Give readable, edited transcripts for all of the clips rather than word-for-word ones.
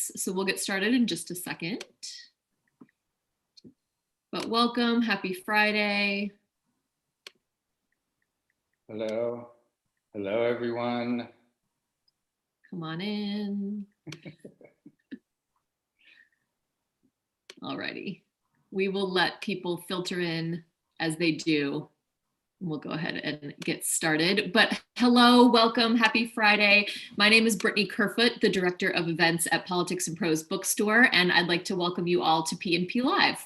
space, so we'll get started in just a second. But welcome, happy Friday. Hello. Hello, everyone. Come on in. Alrighty. We will let people filter in as they do. We'll go ahead and get started. But hello, welcome, happy Friday. My name is Brittany Kerfoot, the Director of Events at Politics and Prose Bookstore, and I'd like to welcome you all to P&P Live.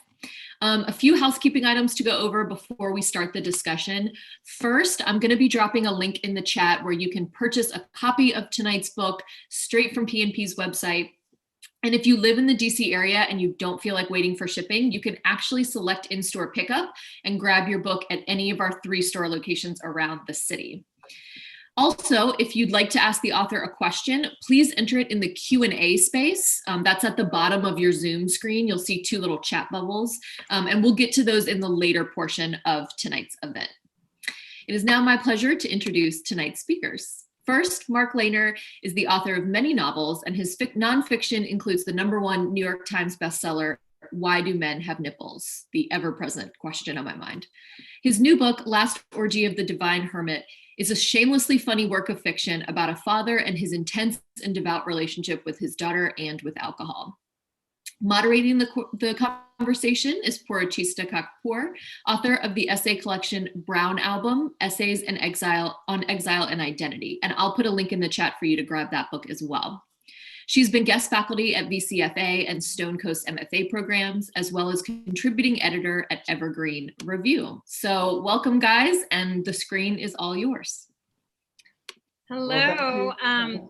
A few housekeeping items to go over before we start the discussion. First, I'm going to be dropping a link in the chat where you can purchase a copy of tonight's book straight from P&P's website. And if you live in the DC area and you don't feel like waiting for shipping, you can actually select in-store pickup and grab your book at any of our 3 store locations around the city. Also, if you'd like to ask the author a question, please enter it in the Q&A space. That's at the bottom of your Zoom screen. You'll see 2 little chat bubbles, and we'll get to those in the later portion of tonight's event. It is now my pleasure to introduce tonight's speakers. First, Mark Leyner is the author of many novels, and his nonfiction includes the #1 New York Times bestseller, Why Do Men Have Nipples? The ever-present question on my mind. His new book, Last Orgy of the Divine Hermit, is a shamelessly funny work of fiction about a father and his intense and devout relationship with his daughter and with alcohol. Moderating the conversation is Porochista Khakpour, author of the essay collection Brown Album, Essays on Exile and Identity. And I'll put a link in the chat for you to grab that book as well. She's been guest faculty at VCFA and Stonecoast MFA programs, as well as contributing editor at Evergreen Review. So welcome, guys, and the screen is all yours. Hello,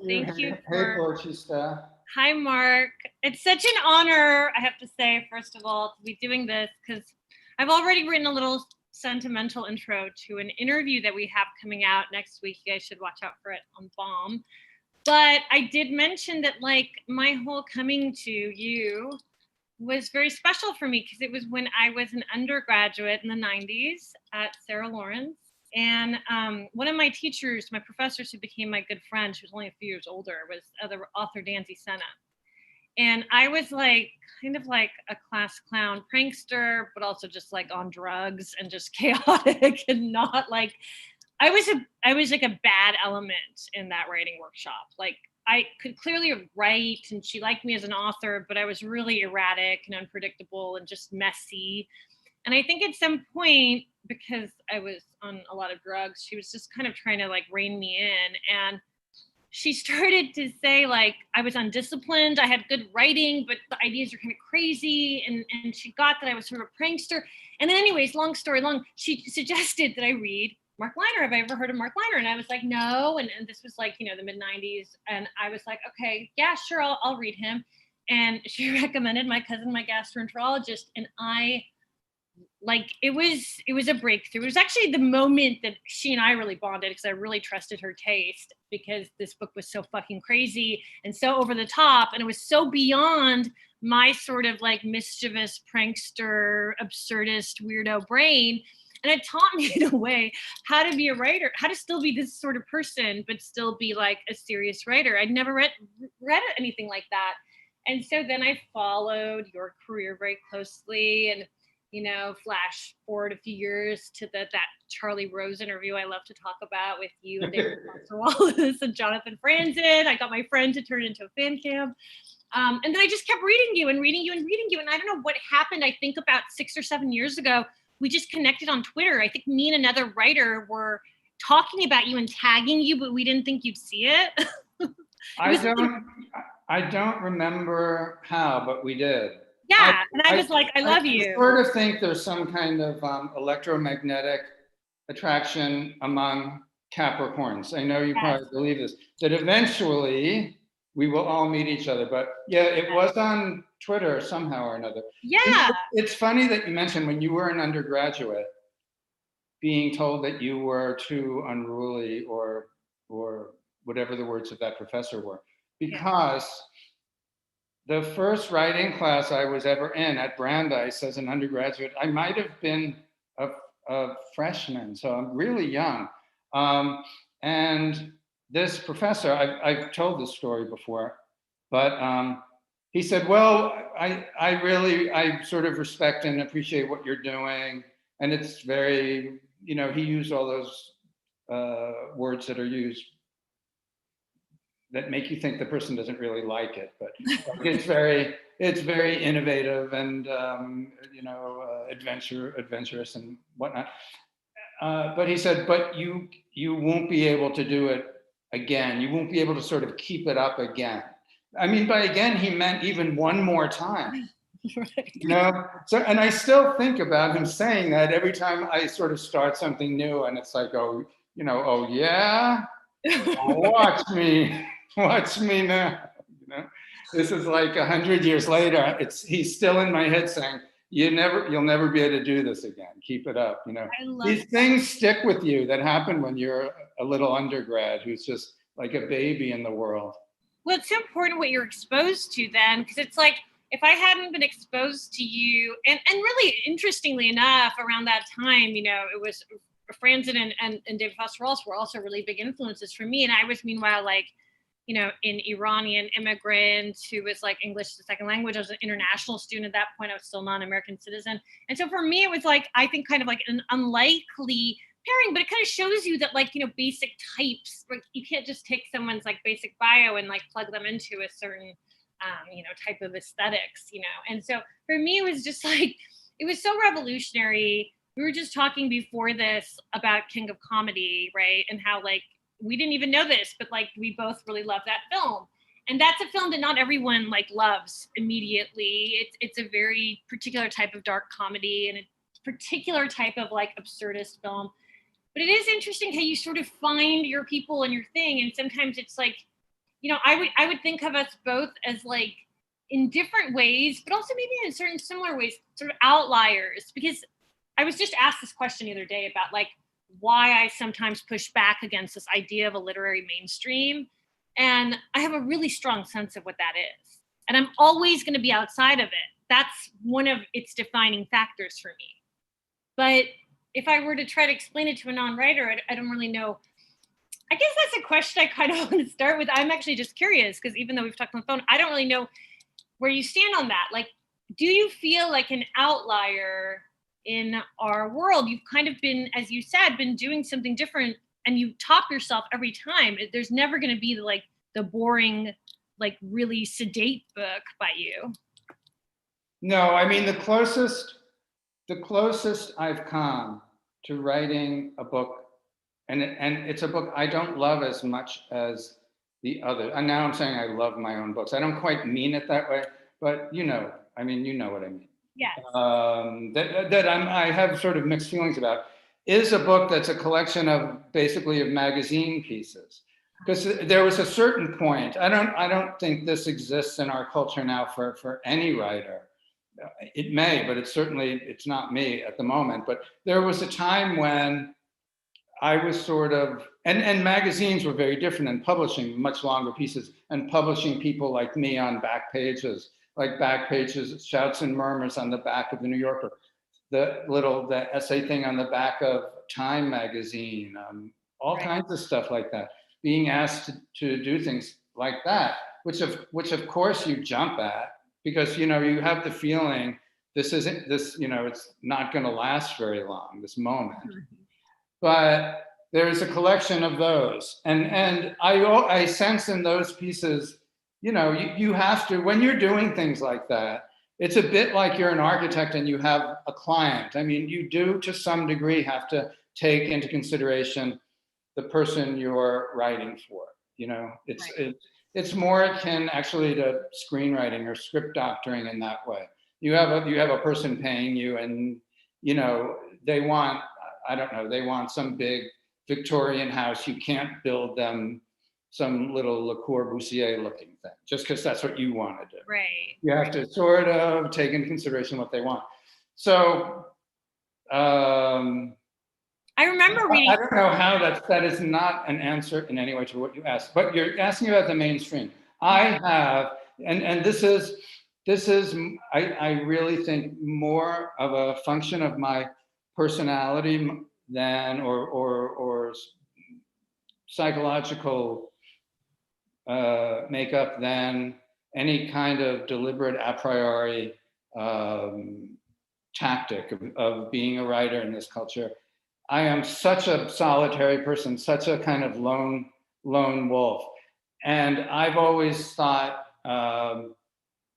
thank you for... Hey, Porochista. Hi, Mark. It's such an honor, I have to say, first of all, to be doing this, because I've already written a little sentimental intro to an interview that we have coming out next week. You guys should watch out for it on Bomb. But I did mention that, like, my whole coming to you was very special for me because it was when I was an undergraduate in the 90s at Sarah Lawrence. And one of my teachers, my professors who became my good friend, she was only a few years older, was the author Danzy Senna. And I was like, kind of like a class clown prankster, but also just like on drugs and just chaotic and not like, I was like a bad element in that writing workshop. Like I could clearly write and she liked me as an author, but I was really erratic and unpredictable and just messy. And I think at some point, because I was on a lot of drugs, she was just kind of trying to like rein me in. And she started to say like, I was undisciplined, I had good writing, but the ideas are kind of crazy. And she got that I was sort of a prankster. And then anyways, long story long, she suggested that I read Mark Leyner. Have I ever heard of Mark Leyner? And I was like, no. And this was like, you know, the mid 90s. And I was like, okay, yeah, sure, I'll read him. And she recommended my cousin, my gastroenterologist. And it was a breakthrough. It was actually the moment that she and I really bonded because I really trusted her taste because this book was so fucking crazy and so over the top. And it was so beyond my sort of like mischievous prankster, absurdist, weirdo brain. And it taught me in a way how to be a writer, how to still be this sort of person, but still be like a serious writer. I'd never read anything like that. And so then I followed your career very closely and, you know, flash forward a few years to that Charlie Rose interview I love to talk about with you and David Foster Wallace and Jonathan Franzen. I got my friend to turn it into a fan cam. And then I just kept reading you. And I don't know what happened. I think about 6 or 7 years ago, we just connected on Twitter. I think me and another writer were talking about you and tagging you, but we didn't think you'd see it. I don't remember how, but we did. Yeah, and I was like, I love you. I sort of think there's some kind of electromagnetic attraction among Capricorns. I know you probably believe this, that eventually we will all meet each other. But yeah, it was on Twitter somehow or another. Yeah. It's funny that you mentioned when you were an undergraduate, being told that you were too unruly or whatever the words of that professor were. Because the first writing class I was ever in at Brandeis as an undergraduate, I might have been a freshman, so I'm really young. And this professor, I've told this story before, but he said, well, I sort of respect and appreciate what you're doing. And it's very, he used all those words that are used that make you think the person doesn't really like it, but it's very innovative and adventurous and whatnot. But he said, but you won't be able to do it again. You won't be able to sort of keep it up again. I mean, by again, he meant even one more time. Right. So, and I still think about him saying that every time I sort of start something new, and it's like, oh yeah, watch me now. This is like 100 years later. He's still in my head saying, you'll never be able to do this again. Keep it up. These things stick with you that happen when you're a little undergrad who's just like a baby in the world. Well, it's so important what you're exposed to then, because it's like, if I hadn't been exposed to you, and really interestingly enough, around that time, it was Franzen and David Foster Wallace were also really big influences for me. And I was meanwhile like, an Iranian immigrant who was like English as a second language. I was an international student at that point. I was still non-American citizen. And so for me, it was like, I think kind of like an unlikely pairing, but it kind of shows you that like, basic types, like you can't just take someone's like basic bio and like plug them into a certain, type of aesthetics, And so for me, it was just like, it was so revolutionary. We were just talking before this about King of Comedy, right? And how like, we didn't even know this, but like we both really love that film. And that's a film that not everyone like loves immediately. It's a very particular type of dark comedy and a particular type of like absurdist film. But it is interesting how you sort of find your people and your thing. And sometimes it's like, I would think of us both as like in different ways, but also maybe in certain similar ways, sort of outliers. Because I was just asked this question the other day about like why I sometimes push back against this idea of a literary mainstream. And I have a really strong sense of what that is. And I'm always going to be outside of it. That's one of its defining factors for me. But if I were to try to explain it to a non-writer, I don't really know. I guess that's a question I kind of want to start with. I'm actually just curious because even though we've talked on the phone, I don't really know where you stand on that. Like, do you feel like an outlier in our world? You've kind of been, as you said, been doing something different and you top yourself every time. There's never going to be like the boring, like really sedate book by you. No, I mean, the closest I've come to writing a book, and it's a book I don't love as much as the other. And now I'm saying I love my own books. I don't quite mean it that way, but you know what I mean. Yes. I have sort of mixed feelings about is a book that's a collection of basically of magazine pieces. Because there was a certain point, I don't think this exists in our culture now for any writer. It may, but it's not me at the moment. But there was a time when I was sort of, and magazines were very different in publishing much longer pieces and publishing people like me on back pages, shouts and murmurs on the back of the New Yorker, the essay thing on the back of Time magazine, all kinds of stuff like that. Being asked to do things like that, which of course you jump at because you have the feeling it's not going to last very long, this moment. But there's a collection of those, and I sense in those pieces, you have to, when you're doing things like that, it's a bit like you're an architect and you have a client. I mean, you do to some degree have to take into consideration the person you're writing for. It's more akin actually to screenwriting or script doctoring in that way. You have a person paying you, and they want, I don't know, they want some big Victorian house. You can't build them some little Le Corbusier looking thing just because that's what you want to do. Right. You have to sort of take into consideration what they want. So I remember reading. I don't know how that is not an answer in any way to what you asked, but you're asking about the mainstream. I have, and this is I really think more of a function of my personality than or psychological makeup than any kind of deliberate a priori tactic of being a writer in this culture. I am such a solitary person, such a kind of lone wolf. And I've always thought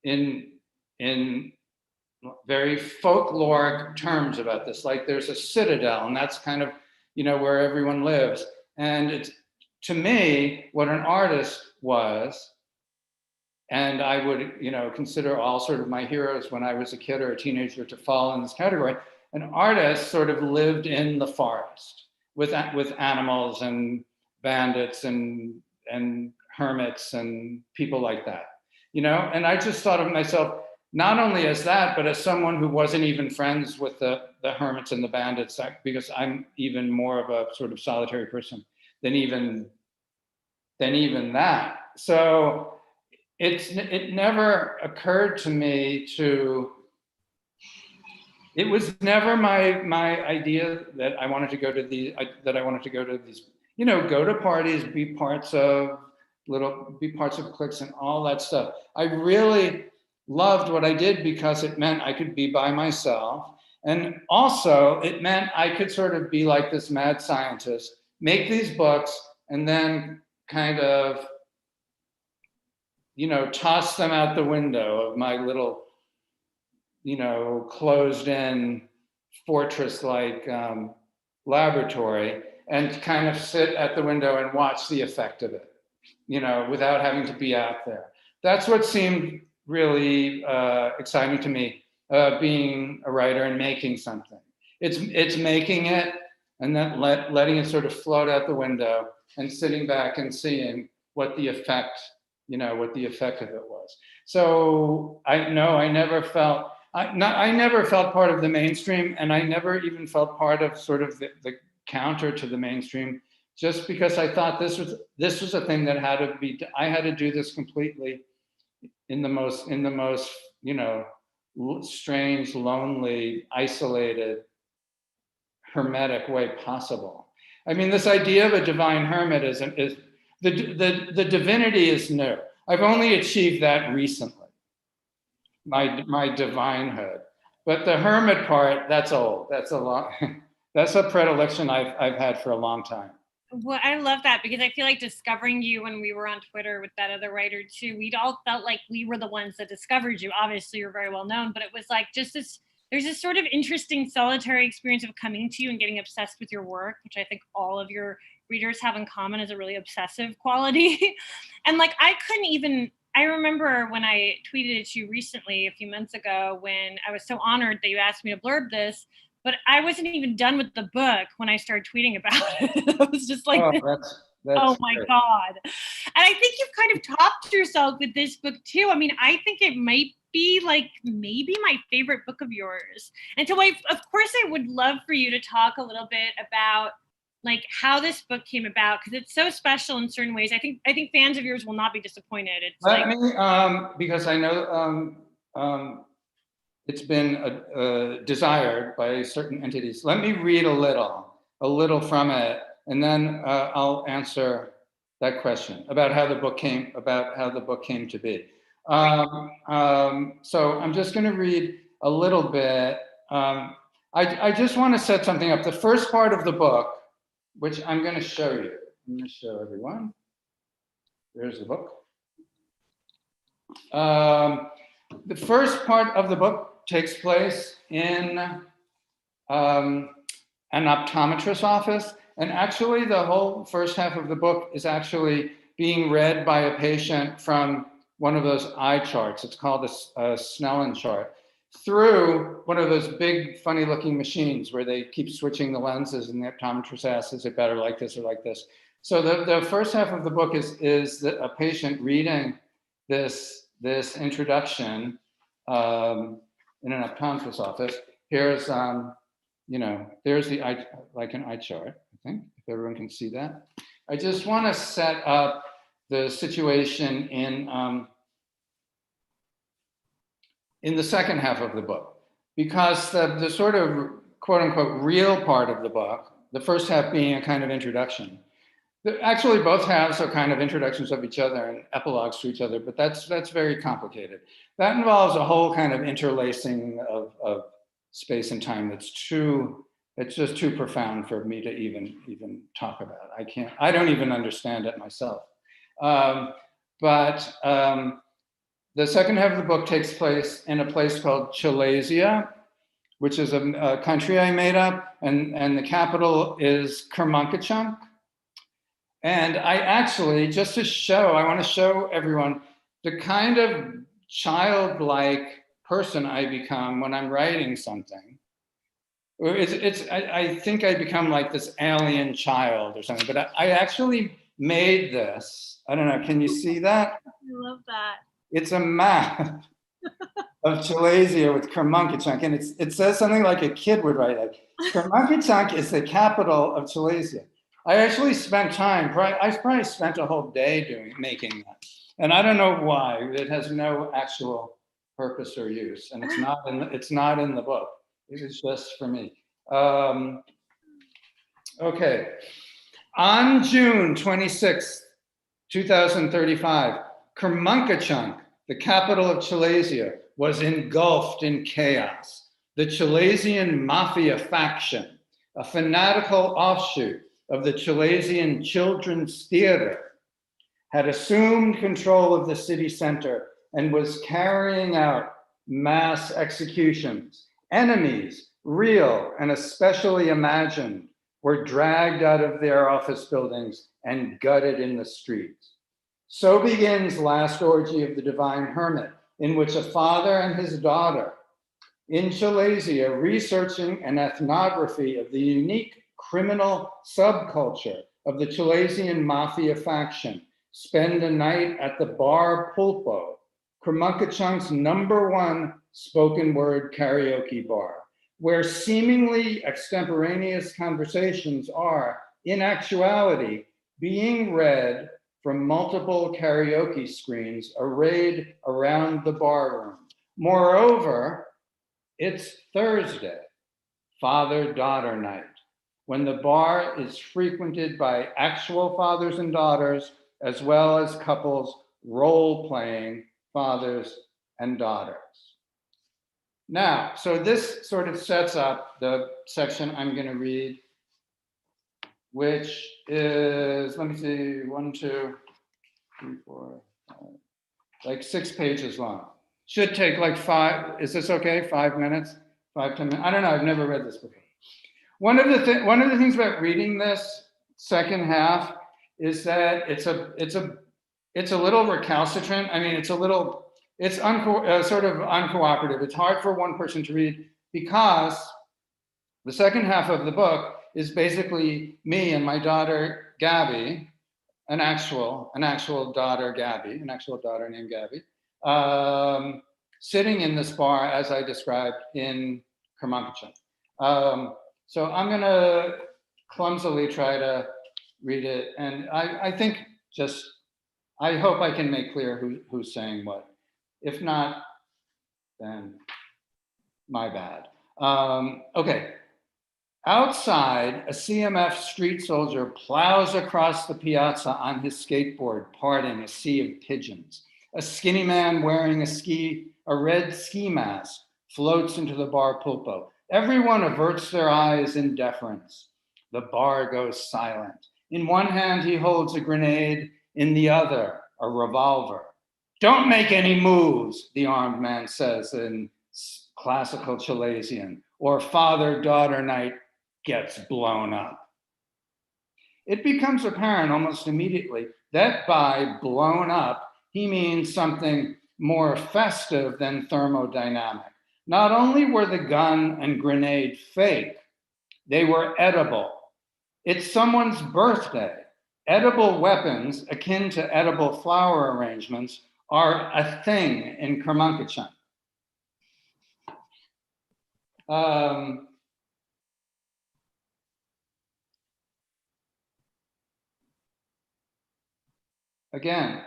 in very folkloric terms about this, like there's a citadel, and that's kind of, where everyone lives. And it's, to me, what an artist was, and I would, consider all sort of my heroes when I was a kid or a teenager to fall in this category. An artist sort of lived in the forest with animals and bandits and hermits and people like that, And I just thought of myself not only as that, but as someone who wasn't even friends with the hermits and the bandits, because I'm even more of a sort of solitary person than even that. So it never occurred to me it was never my idea that I wanted to go to these, go to parties, be parts of cliques and all that stuff. I really loved what I did because it meant I could be by myself. And also it meant I could sort of be like this mad scientist, make these books and then kind of, toss them out the window of my little, closed in fortress-like laboratory and kind of sit at the window and watch the effect of it, without having to be out there. That's what seemed really exciting to me, being a writer and making something. It's making it and then letting it sort of float out the window and sitting back and seeing what the effect of it was. So I never felt part of the mainstream, and I never even felt part of sort of the counter to the mainstream, just because I thought this was a thing that I had to do this completely in the most strange, lonely, isolated, hermetic way possible. I mean, this idea of a divine hermit is the divinity is new. I've only achieved that recently, my divinehood. But the hermit part, that's old. That's a predilection I've had for a long time. Well, I love that, because I feel like discovering you when we were on Twitter with that other writer too, we'd all felt like we were the ones that discovered you. Obviously, you're very well known, but it was like just there's this sort of interesting solitary experience of coming to you and getting obsessed with your work, which I think all of your readers have in common as a really obsessive quality. And like, I remember when I tweeted at you recently, a few months ago, when I was so honored that you asked me to blurb this, but I wasn't even done with the book when I started tweeting about it. I was just like, that's oh my great. God. And I think you've kind of topped yourself with this book too. I mean, I think it might be like maybe my favorite book of yours. And so of course I would love for you to talk a little bit about like how this book came about, because it's so special in certain ways. I think fans of yours will not be disappointed. It's because I know it's been desired by certain entities. Let me read a little from it, and then I'll answer that question about how the book came to be. So I'm just going to read a little bit. I just want to set something up. The first part of the book, which I'm going to show you. I'm going to show everyone. There's the book. The first part of the book takes place in an optometrist's office. And actually, the whole first half of the book is actually being read by a patient from one of those eye charts. It's called a Snellen chart, through one of those big, funny-looking machines where they keep switching the lenses, and the optometrist asks, is it better like this or like this? So the first half of the book is a patient reading this introduction in an optometrist's office. Here's there's the eye, like an eye chart, I think, if everyone can see that. I just want to set up the situation in the second half of the book, because the sort of quote unquote real part of the book, the first half being a kind of introduction, Actually, both halves are kind of introductions of each other and epilogues to each other, but that's very complicated. That involves a whole kind of interlacing of space and time it's just too profound for me to even talk about. I don't even understand it myself. But the second half of the book takes place in a place called Chalasia, which is a country I made up, and the capital is Kermankuchunk. And I actually, I want to show everyone the kind of childlike person I become when I'm writing something. I think I become like this alien child or something, but I actually made this. I don't know, can you see that? I love that. It's a map of Chalasia with Kermankuchunk, and it says something like a kid would write, like, Kermankuchunk is the capital of Chalasia. I actually spent time, I probably spent a whole day making that. And I don't know why, it has no actual purpose or use, and it's not in the book. It is just for me. Okay, on June 26th, 2035, Kermankuchunk, the capital of Chalasia, was engulfed in chaos. The Chalasian mafia faction, a fanatical offshoot of the Chalasian Children's Theater, had assumed control of the city center and was carrying out mass executions. Enemies, real and especially imagined, were dragged out of their office buildings and gutted in the streets. So begins Last Orgy of the Divine Hermit, in which a father and his daughter in Chalasia, researching an ethnography of the unique criminal subculture of the Chalasian mafia faction, spend a night at the bar Pulpo, Kermankuchunk's #1 spoken word karaoke bar, where seemingly extemporaneous conversations are, in actuality, being read from multiple karaoke screens arrayed around the bar room. Moreover, it's Thursday, father-daughter night, when the bar is frequented by actual fathers and daughters, as well as couples role-playing fathers and daughters. Now, so this sort of sets up the section I'm going to read, which is, let me see, 1, 2, 3, 4, 5, like 6 pages long. Should take like 5, is this okay? 5 minutes, 5, 10 minutes? I don't know, I've never read this before. One of the things about reading this second half is that it's a little recalcitrant. I mean, it's sort of uncooperative. It's hard for one person to read because the second half of the book is basically me and my daughter Gabby, an actual daughter named Gabby, sitting in this bar as I described in Kermankuchunk. So I'm going to clumsily try to read it, and I think I hope I can make clear who's saying what. If not, then my bad. Okay. Outside, a CMF street soldier plows across the piazza on his skateboard, parting a sea of pigeons. A skinny man wearing a red ski mask floats into the bar Pulpo. Everyone averts their eyes in deference. The bar goes silent. In one hand, he holds a grenade, in the other, a revolver. "Don't make any moves," the armed man says in classical Chalasian, or father-daughter night gets blown up. It becomes apparent almost immediately that by blown up, he means something more festive than thermodynamic. Not only were the gun and grenade fake, they were edible. It's someone's birthday. Edible weapons, akin to edible flower arrangements, are a thing in Kermankuchunk. Again,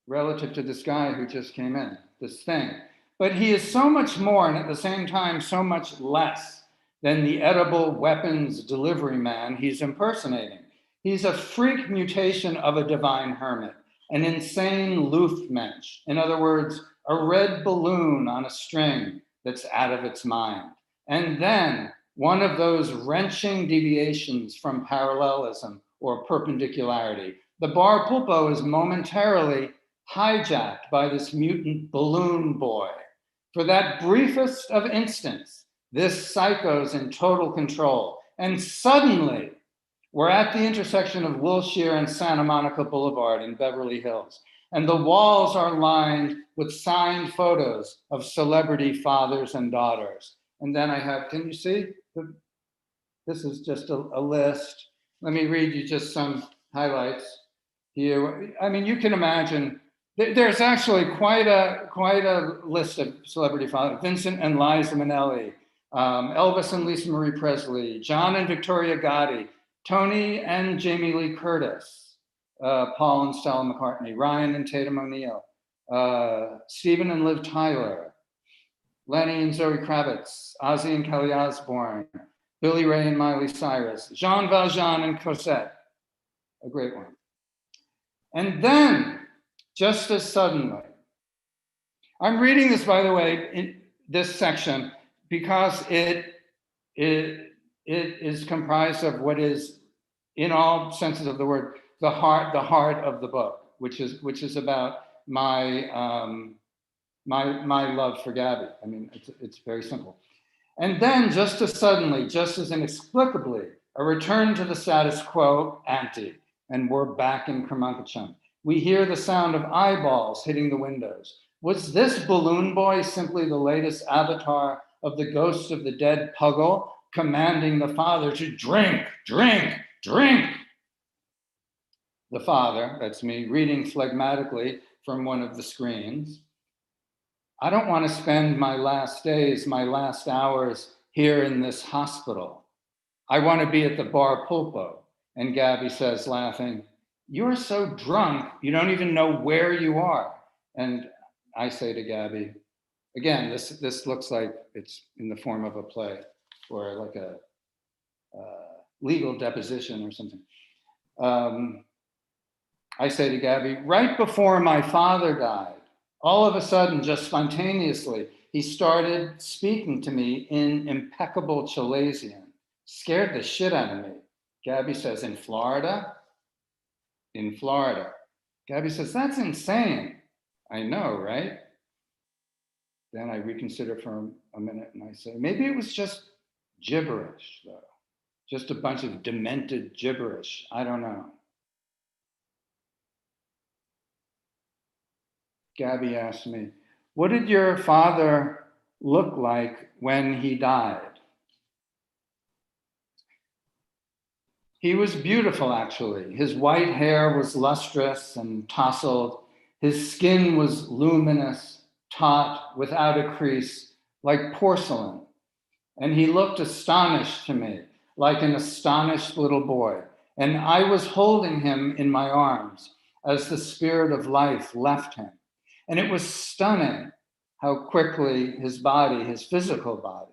relative to this guy who just came in, this thing. But he is so much more, and at the same time, so much less than the edible weapons delivery man he's impersonating. He's a freak mutation of a divine hermit, an insane Luftmensch. In other words, a red balloon on a string that's out of its mind. And then one of those wrenching deviations from parallelism or perpendicularity. The bar pulpo is momentarily hijacked by this mutant balloon boy. For that briefest of instants, this psycho's in total control. And suddenly, we're at the intersection of Wilshire and Santa Monica Boulevard in Beverly Hills. And the walls are lined with signed photos of celebrity fathers and daughters. And then I have, can you see? This is just a list. Let me read you just some highlights here. I mean, you can imagine, there's actually quite a list of celebrity fathers. Vincent and Liza Minnelli, Elvis and Lisa Marie Presley, John and Victoria Gotti, Tony and Jamie Lee Curtis, Paul and Stella McCartney, Ryan and Tatum O'Neill, Stephen and Liv Tyler, Lenny and Zoe Kravitz, Ozzy and Kelly Osbourne, Billy Ray and Miley Cyrus, Jean Valjean and Cosette, a great one. And then, just as suddenly, I'm reading this, by the way, in this section, because it is comprised of what is, in all senses of the word, the heart of the book, which is about my my love for Gabby. I mean, it's very simple. And then, just as suddenly, just as inexplicably, a return to the status quo ante, and we're back in Kermankuchum. We hear the sound of eyeballs hitting the windows. Was this balloon boy simply the latest avatar of the ghost of the dead Puggle, commanding the father to drink, drink, drink? The father, that's me, reading phlegmatically from one of the screens. I don't want to spend my last days, my last hours here in this hospital. I want to be at the bar pulpo. And Gabby says, laughing, "You're so drunk, you don't even know where you are." And I say to Gabby, again, this looks like it's in the form of a play or like a legal deposition or something. I say to Gabby, right before my father died, all of a sudden, just spontaneously, he started speaking to me in impeccable Chilesian. Scared the shit out of me. Gabby says, in Florida? In Florida. Gabby says, that's insane. I know, right? Then I reconsider for a minute and I say, maybe it was just gibberish, though. Just a bunch of demented gibberish. I don't know. Gabby asked me, what did your father look like when he died? He was beautiful, actually. His white hair was lustrous and tousled. His skin was luminous, taut, without a crease, like porcelain. And he looked astonished to me, like an astonished little boy. And I was holding him in my arms as the spirit of life left him. And it was stunning how quickly his body, his physical body,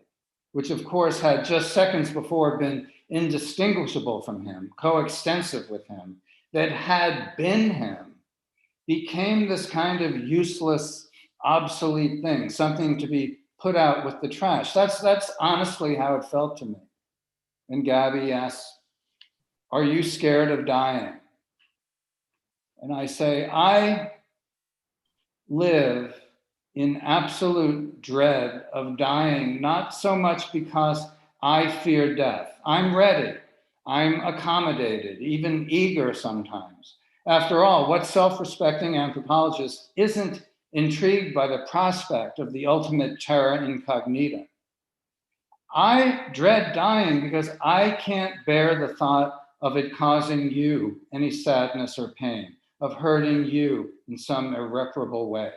which of course had just seconds before been indistinguishable from him, coextensive with him, that had been him, became this kind of useless, obsolete thing, something to be put out with the trash. That's honestly how it felt to me. And Gabby asks, are you scared of dying? And I say, I live in absolute dread of dying, not so much because I fear death. I'm ready. I'm accommodated, even eager sometimes. After all, what self-respecting anthropologist isn't intrigued by the prospect of the ultimate terra incognita? I dread dying because I can't bear the thought of it causing you any sadness or pain, of hurting you in some irreparable way.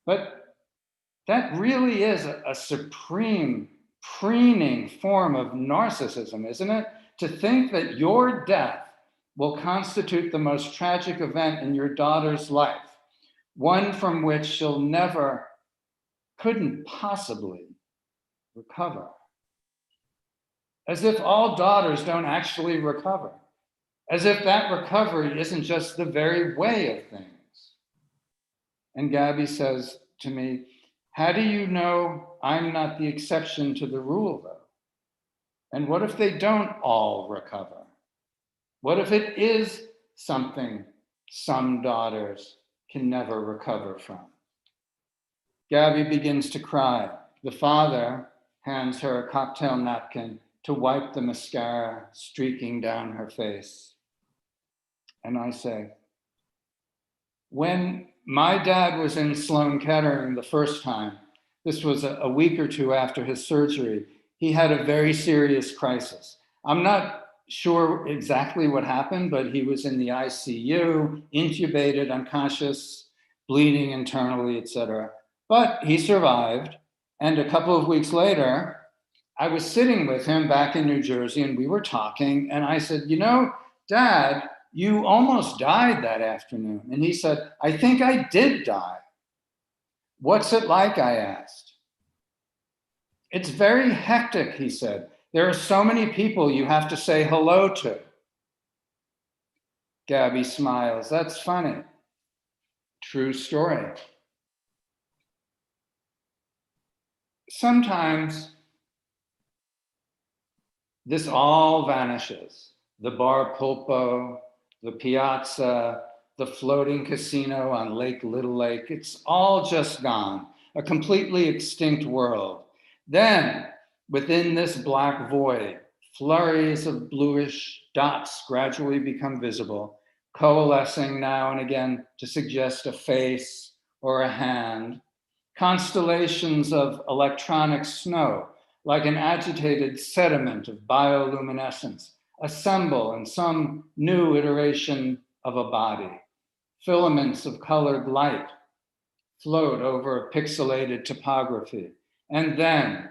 But that really is a supreme, preening form of narcissism, isn't it? To think that your death will constitute the most tragic event in your daughter's life, one from which she'll never, couldn't possibly recover. as if all daughters don't actually recover, as if that recovery isn't just the very way of things. And Gabby says to me, how do you know I'm not the exception to the rule, though? And what if they don't all recover? What if it is something some daughters can never recover from? Gabby begins to cry. The father hands her a cocktail napkin to wipe the mascara streaking down her face. And I say, when my dad was in Sloan Kettering the first time, this was a week or two after his surgery, he had a very serious crisis. I'm not sure exactly what happened, but he was in the ICU, intubated, unconscious, bleeding internally, etc. But he survived. And a couple of weeks later, I was sitting with him back in New Jersey and we were talking. And I said, you know, Dad, you almost died that afternoon. And he said, I think I did die. What's it like? I asked. It's very hectic, he said. There are so many people you have to say hello to. Gabby smiles. That's funny. True story. Sometimes this all vanishes. The bar pulpo, the piazza, the floating casino on Lake Little Lake, it's all just gone, a completely extinct world. Then, within this black void, flurries of bluish dots gradually become visible, coalescing now and again to suggest a face or a hand. Constellations of electronic snow, like an agitated sediment of bioluminescence, assemble in some new iteration of a body. Filaments of colored light float over a pixelated topography. And then,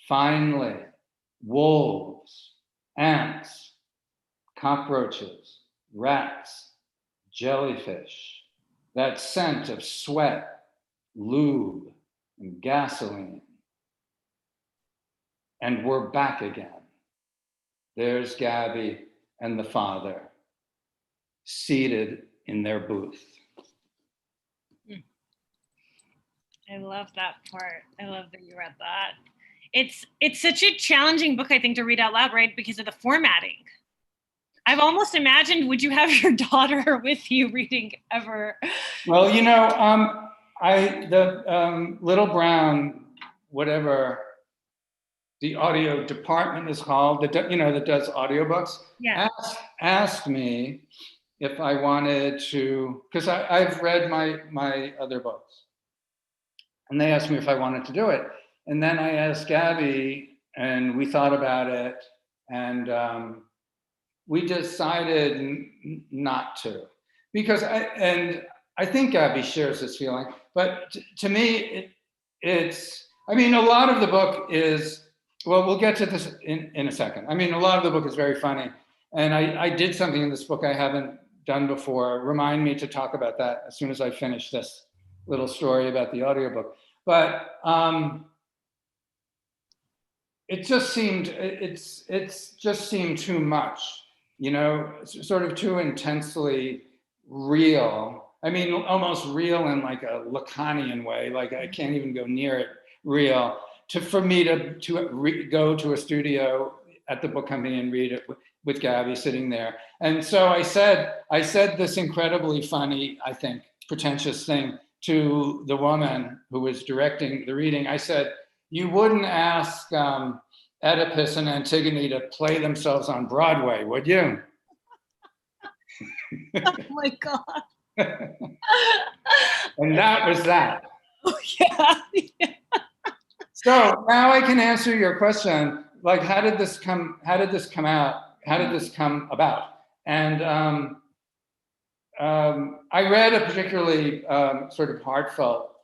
finally, wolves, ants, cockroaches, rats, jellyfish, that scent of sweat, lube, and gasoline. And we're back again. There's Gabby and the father, seated in their booth. I love that part. I love that you read that. It's such a challenging book, I think, to read out loud, right? Because of the formatting. I've almost imagined, would you have your daughter with you reading ever? Well, you know, the Little Brown, whatever the audio department is called, that does audiobooks, yeah. asked me if I wanted to, because I've read my other books, and they asked me if I wanted to do it. And then I asked Gabby, and we thought about it, and we decided not to, because I think Gabby shares this feeling, but to me, it's, I mean, a lot of the book is, well, we'll get to this in a second. I mean, a lot of the book is very funny, and I did something in this book I haven't done before. Remind me to talk about that as soon as I finish this little story about the audiobook. But it just seemed too much, you know, sort of too intensely real. I mean, almost real in like a Lacanian way, like I can't even go near it real, for me to go to a studio at the book company and read it with Gabby sitting there. And so I said this incredibly funny, I think, pretentious thing to the woman who was directing the reading. I said, you wouldn't ask Oedipus and Antigone to play themselves on Broadway, would you? Oh my God. And that was that. Oh, yeah. So now I can answer your question, like, how did this come out? How did this come about? And I read a particularly sort of heartfelt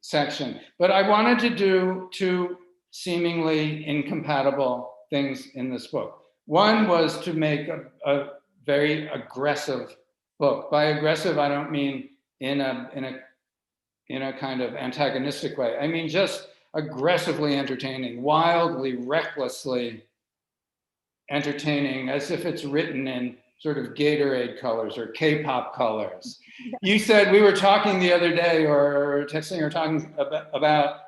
section, but I wanted to do two seemingly incompatible things in this book. One was to make a very aggressive book. By aggressive, I don't mean in a kind of antagonistic way. I mean just aggressively entertaining, wildly, recklessly entertaining, as if it's written in sort of Gatorade colors or K-pop colors. You said, we were talking the other day, or texting or talking about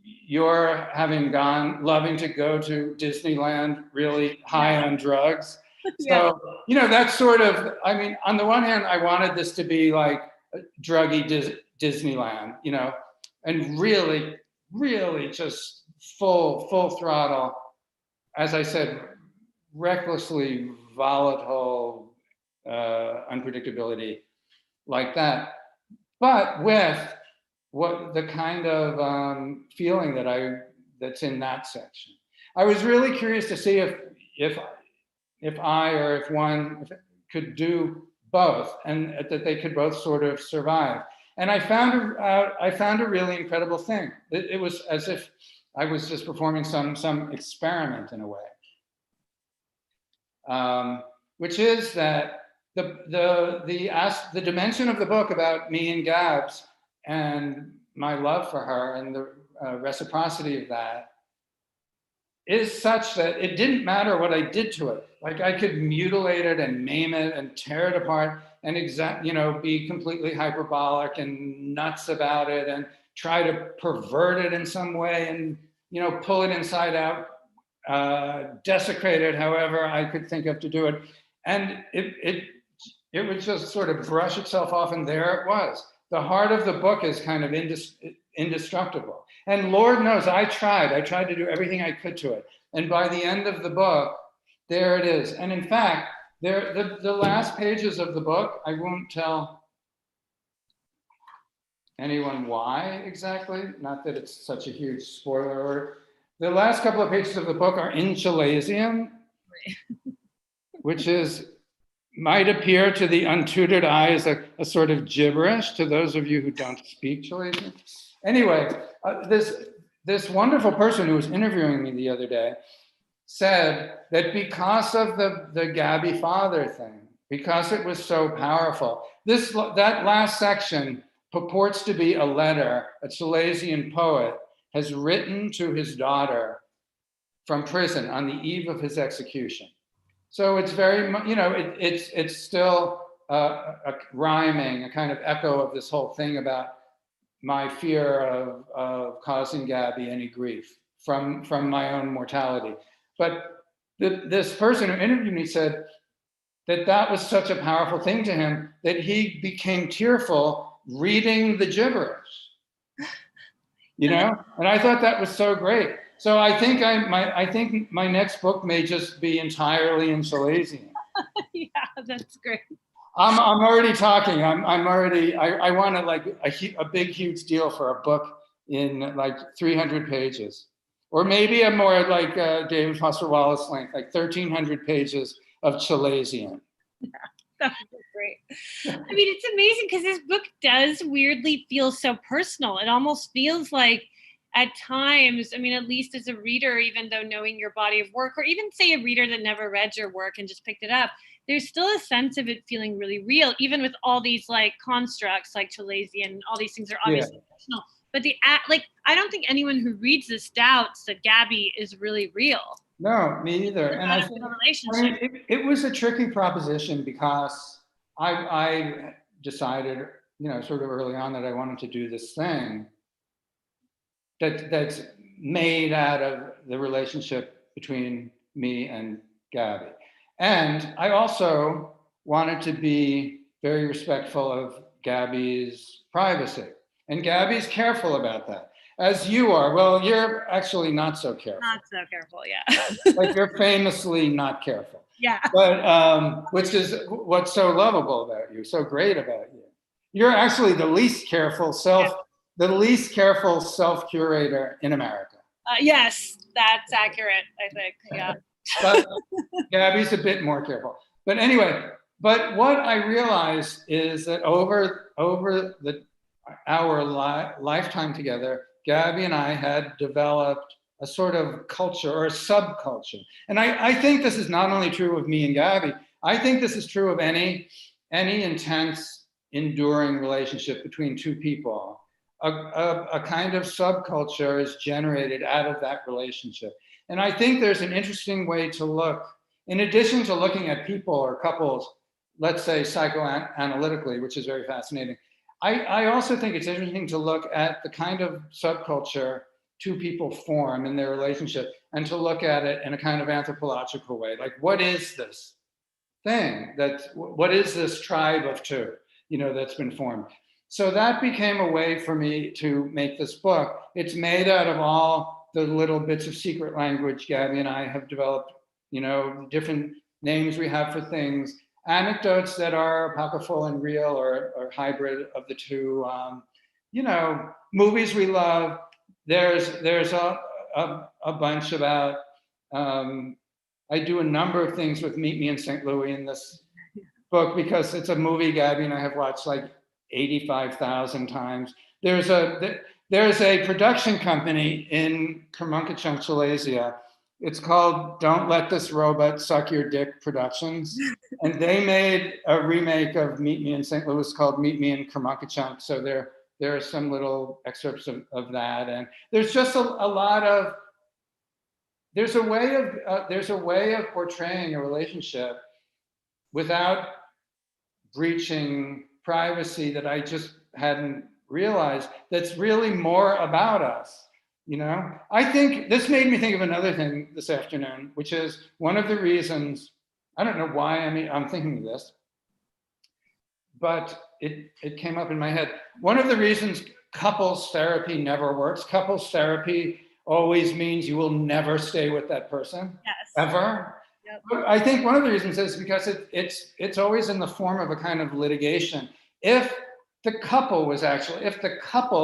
your having loving to go to Disneyland really high on drugs. Yeah. So, that's sort of, I mean, on the one hand, I wanted this to be like a druggy Disneyland, and really, really just full throttle, as I said, recklessly volatile unpredictability like that, but with what the kind of feeling that's in that section. I was really curious to see if I or if one could do both, and that they could both sort of survive. And I found a really incredible thing. It was as if I was just performing some experiment in a way, which is that the dimension of the book about me and Gabs and my love for her and the reciprocity of that is such that it didn't matter what I did to it. Like, I could mutilate it and maim it and tear it apart and be completely hyperbolic and nuts about it and try to pervert it in some way and, pull it inside out, desecrate it however I could think of to do it. And it would just sort of brush itself off, and there it was. The heart of the book is kind of indestructible. And Lord knows, I tried to do everything I could to it. And by the end of the book, there it is. And in fact, the last pages of the book, I won't tell anyone why exactly, not that it's such a huge spoiler. The last couple of pages of the book are in Chilesian, which might appear to the untutored eye as a sort of gibberish to those of you who don't speak Chilesian. Anyway, this wonderful person who was interviewing me the other day said that because of the Gabby father thing, because it was so powerful, that last section purports to be a letter a Chilesian poet has written to his daughter from prison on the eve of his execution. So it's very, it's still a rhyming, a kind of echo of this whole thing about my fear of causing Gabby any grief from my own mortality. But this person who interviewed me said that was such a powerful thing to him that he became tearful reading the gibberish, And I thought that was so great. So I think my next book may just be entirely in Chilesian. Yeah, that's great. I'm already talking. I want a big, huge deal for a book in like 300 pages, or maybe a more like David Foster Wallace length, like 1,300 pages of Chilesian. Yeah, that would be great. I mean, it's amazing because this book does weirdly feel so personal. It almost feels like, at times, I mean, at least as a reader, even though knowing your body of work, or even say a reader that never read your work and just picked it up, there's still a sense of it feeling really real, even with all these like constructs like Chilesian and all these things are obviously fictional. But I don't think anyone who reads this doubts that Gabby is really real. No, me either. And I think it was a tricky proposition because I decided, sort of early on that I wanted to do this thing that's made out of the relationship between me and Gabby. And I also wanted to be very respectful of Gabby's privacy. And Gabby's careful about that, as you are. Well, you're actually not so careful. Not so careful, yeah. Like, you're famously not careful. Yeah. But which is what's so lovable about you, so great about you. You're actually the least careful self-curator in America. Yes, that's accurate, I think, yeah. But Gabby's a bit more careful. But anyway, what I realized is that over our lifetime together, Gabby and I had developed a sort of culture or a subculture. And I think this is not only true of me and Gabby, I think this is true of any intense, enduring relationship between two people. A kind of subculture is generated out of that relationship. And I think there's an interesting way to look in addition to looking at people or couples, let's say psychoanalytically, which is very fascinating, I also think it's interesting to look at the kind of subculture two people form in their relationship and to look at it in a kind of anthropological way. Like, what is this thing? What is this tribe of two, that's been formed? So that became a way for me to make this book. It's made out of all the little bits of secret language Gabby and I have developed, different names we have for things, anecdotes that are apocryphal and real or hybrid of the two, movies we love. There's a bunch about, I do a number of things with Meet Me in St. Louis in this book because it's a movie Gabby and I have watched like 85,000 times. There's a production company in Kermunketchunk, Silesia. It's called Don't Let This Robot Suck Your Dick Productions. And they made a remake of Meet Me in St. Louis called Meet Me in Kermunketchunk. So there are some little excerpts of that. And there's just a lot of, there's a way of portraying a relationship without breaching privacy that I just hadn't realized, that's really more about us. I think this made me think of another thing this afternoon, which is one of the reasons, I don't know why I'm thinking of this, but it came up in my head. One of the reasons couples therapy never works, couples therapy always means you will never stay with that person, ever. Yep. But I think one of the reasons is because it's always in the form of a kind of litigation. If the couple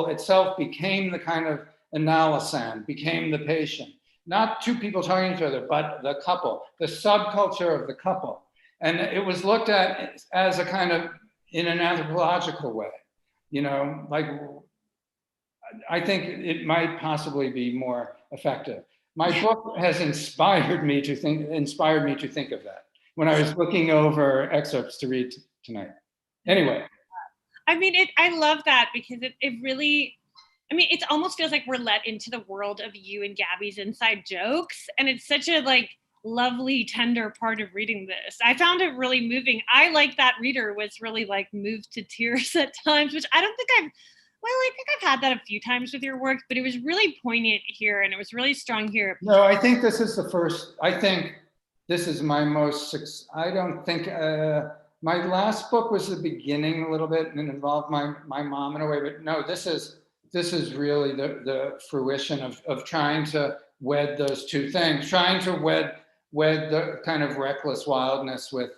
itself became the kind of analysan, became the patient, not two people talking to each other, but the couple, the subculture of the couple. And it was looked at as a kind of, in an anthropological way, like, I think it might possibly be more effective. My book has inspired me to think of that when I was looking over excerpts to read tonight. Anyway. I love that because it really, it almost feels like we're let into the world of you and Gabby's inside jokes. And it's such a lovely, tender part of reading this. I found it really moving. I, like that reader, was really moved to tears at times, which I don't think I think I've had that a few times with your work, but it was really poignant here and it was really strong here. No, I think this is the first, I think this is my most, I don't think, my last book was the beginning a little bit and it involved my mom in a way, but no, this is really the fruition of trying to wed those two things, trying to wed the kind of reckless wildness with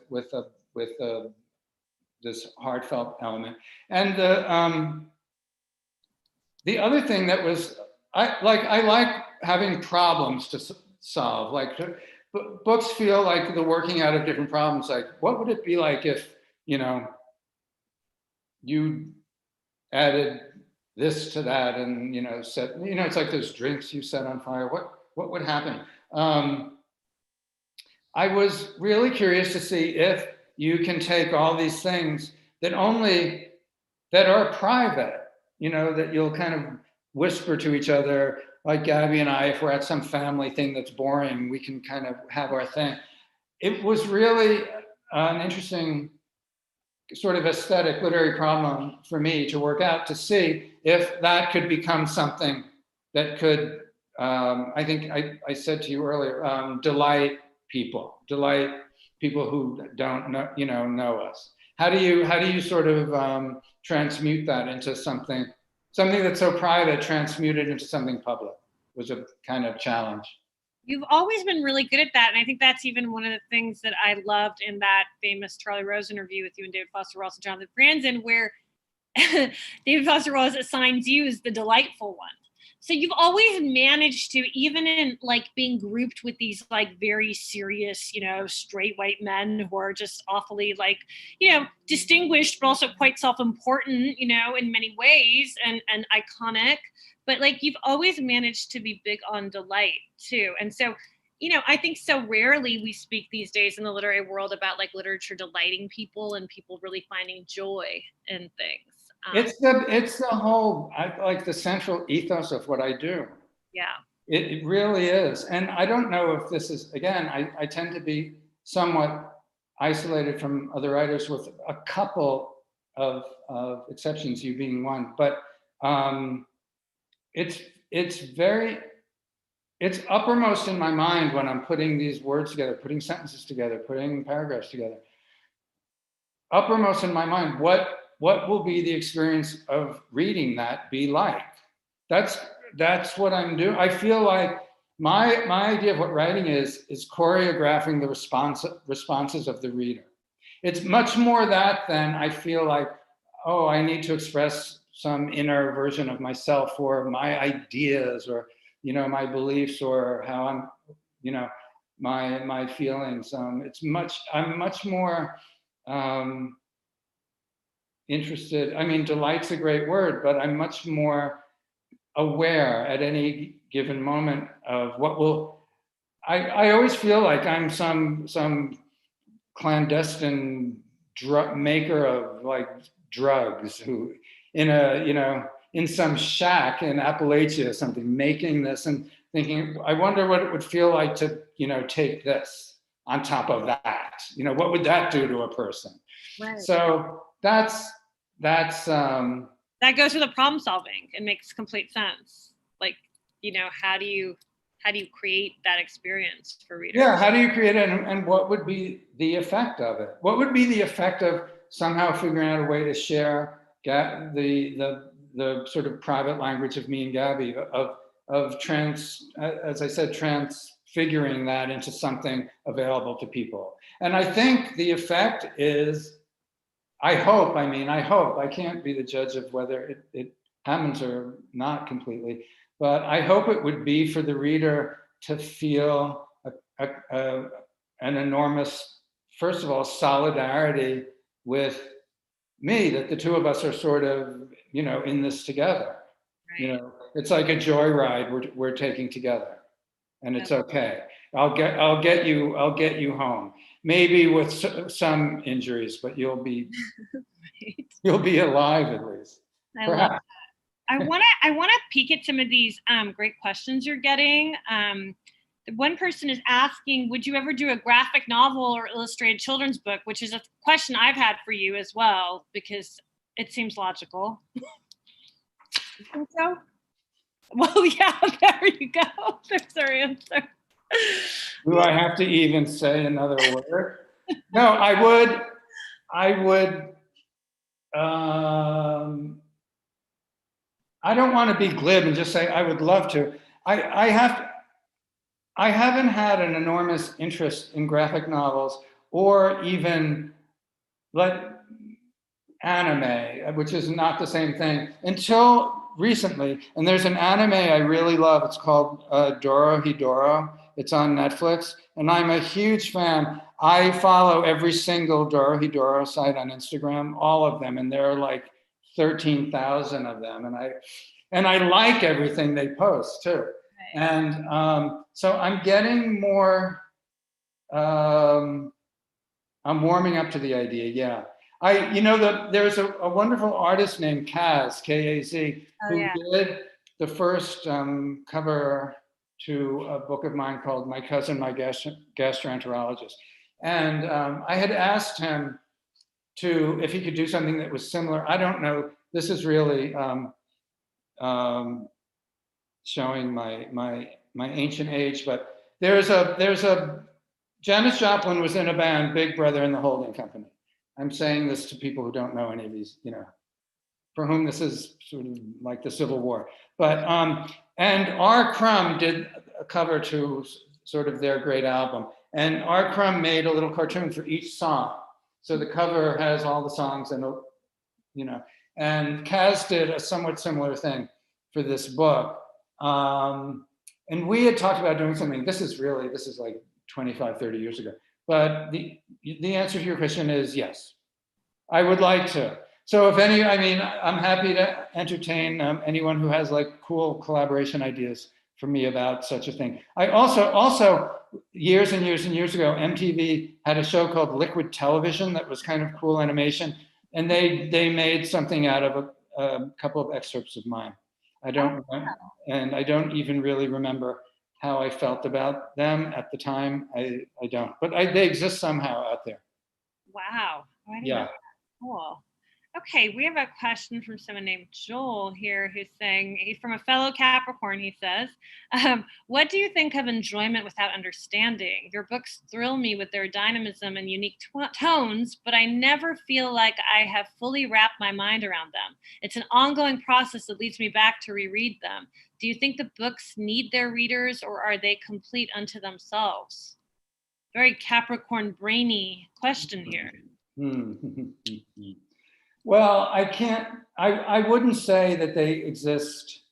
this heartfelt element. And the other thing that was, I like having problems to solve. Books feel like the working out of different problems. Like, what would it be like if, you added this to that and, set, it's like those drinks you set on fire. What would happen? I was really curious to see if you can take all these things that are private, that you'll kind of whisper to each other, like Gabby and I, if we're at some family thing that's boring, we can kind of have our thing. It was really an interesting sort of aesthetic literary problem for me to work out, to see if that could become something that could, I think I said to you earlier, delight people who don't know us. How do you sort of transmute that into something that's so private, transmute it into something public? Was a kind of challenge. You've always been really good at that. And I think that's even one of the things that I loved in that famous Charlie Rose interview with you and David Foster Wallace and Jonathan Franzen, where David Foster Wallace assigns you as the delightful one. So you've always managed to, even in being grouped with these very serious, straight white men who are just awfully distinguished, but also quite self-important, in many ways and iconic. But you've always managed to be big on delight too. And so, I think so rarely we speak these days in the literary world about literature delighting people and people really finding joy in things. It's the whole, the central ethos of what I do. Yeah. It really is. And I don't know if this is, again, I tend to be somewhat isolated from other writers with a couple of exceptions, you being one. But it's uppermost in my mind when I'm putting these words together, putting sentences together, putting paragraphs together. Uppermost in my mind, what will be the experience of reading that be like? That's what I'm doing. I feel like my idea of what writing is choreographing the responses of the reader. It's much more that than I feel like, oh, I need to express some inner version of myself or my ideas or, my beliefs or how I'm, my feelings. I'm much more interested. I mean, delight's a great word, but I'm much more aware at any given moment of what will. I always feel like I'm some clandestine drug maker of like drugs who in some shack in Appalachia or something, making this and thinking, I wonder what it would feel like to, take this on top of that. What would that do to a person? Right. So that's that goes to the problem solving. It makes complete sense. Like, how do you create that experience for readers? Yeah, how do you create it, and what would be the effect of it? What would be the effect of somehow figuring out a way to share the sort of private language of me and Gabby, of as I said, transfiguring that into something available to people? And I think the effect is, I hope, I can't be the judge of whether it happens or not completely, but I hope it would be for the reader to feel an enormous, first of all, solidarity with me, that the two of us are sort of, in this together. Right. It's like a joyride we're taking together, and it's okay. I'll get you home, maybe with some injuries, but you'll be Right. you'll be alive at least. I love that. I want to peek at some of these great questions you're getting. One person is asking, would you ever do a graphic novel or illustrated children's book? Which is a question I've had for you as well, because it seems logical. You think so? Well, yeah, there you go. There's our answer. Do I have to even say another word? No, I would. I don't want to be glib and just say I would love to. I haven't had an enormous interest in graphic novels or even anime, which is not the same thing, until recently. And there's an anime I really love. It's called Dorohedoro. It's on Netflix, and I'm a huge fan. I follow every single Dorohedoro site on Instagram, all of them, and there are like 13,000 of them, and I like everything they post too. Right. And so I'm getting more. I'm warming up to the idea. Yeah. There's a wonderful artist named Kaz, K-A-Z, who did the first cover to a book of mine called My Cousin, My Gastroenterologist. And I had asked him if he could do something that was similar. I don't know, this is really showing my ancient age, but there's a Janice Joplin was in a band, Big Brother and the Holding Company. I'm saying this to people who don't know any of these, for whom this is sort of like the Civil War. But, and R. Crumb did a cover to sort of their great album. And R. Crumb made a little cartoon for each song. So the cover has all the songs and, and Kaz did a somewhat similar thing for this book. And we had talked about doing something, this is like 25, 30 years ago. But the answer to your question is yes, I would like to. So I'm happy to entertain anyone who has like cool collaboration ideas for me about such a thing. I also years and years and years ago, MTV had a show called Liquid Television that was kind of cool animation. And they made something out of a couple of excerpts of mine. I don't even really remember how I felt about them at the time. I don't, but they exist somehow out there. Wow. Oh, I didn't know Yeah. that. Cool. Okay, we have a question from someone named Joel here who's saying, he's from a fellow Capricorn, he says, what do you think of enjoyment without understanding? Your books thrill me with their dynamism and unique tones, but I never feel like I have fully wrapped my mind around them. It's an ongoing process that leads me back to reread them. Do you think the books need their readers, or are they complete unto themselves? Very Capricorn brainy question here. Well, I wouldn't say that they exist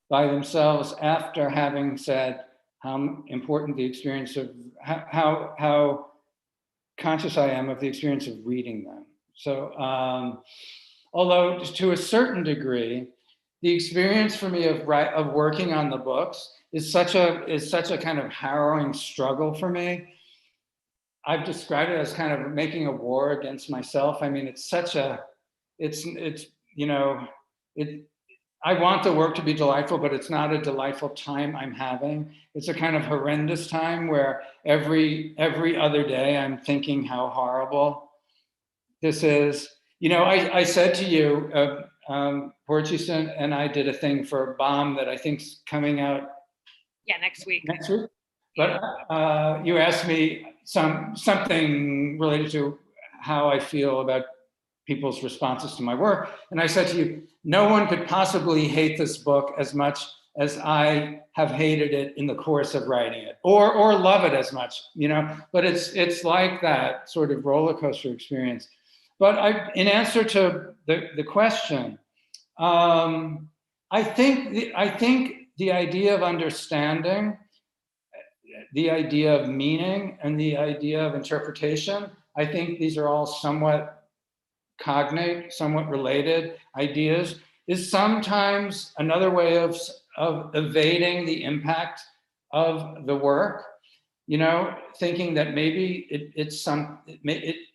by themselves after having said how important the experience of, how conscious I am of the experience of reading them. So, although to a certain degree, the experience for me of working on the books is such a kind of harrowing struggle for me. I've described it as kind of making a war against myself. I mean, I want the work to be delightful, but it's not a delightful time I'm having. It's a kind of horrendous time where every other day I'm thinking how horrible this is. I said to you, Porochista and I did a thing for Bomb that I think's coming out. Yeah, next week. Next week. But you asked me something related to how I feel about people's responses to my work. And I said to you, no one could possibly hate this book as much as I have hated it in the course of writing it, or love it as much, but it's like that sort of roller coaster experience. But in answer to the question, I think the idea of understanding, the idea of meaning, and the idea of interpretation, I think these are all somewhat cognate, somewhat related ideas, is sometimes another way of evading the impact of the work, thinking that maybe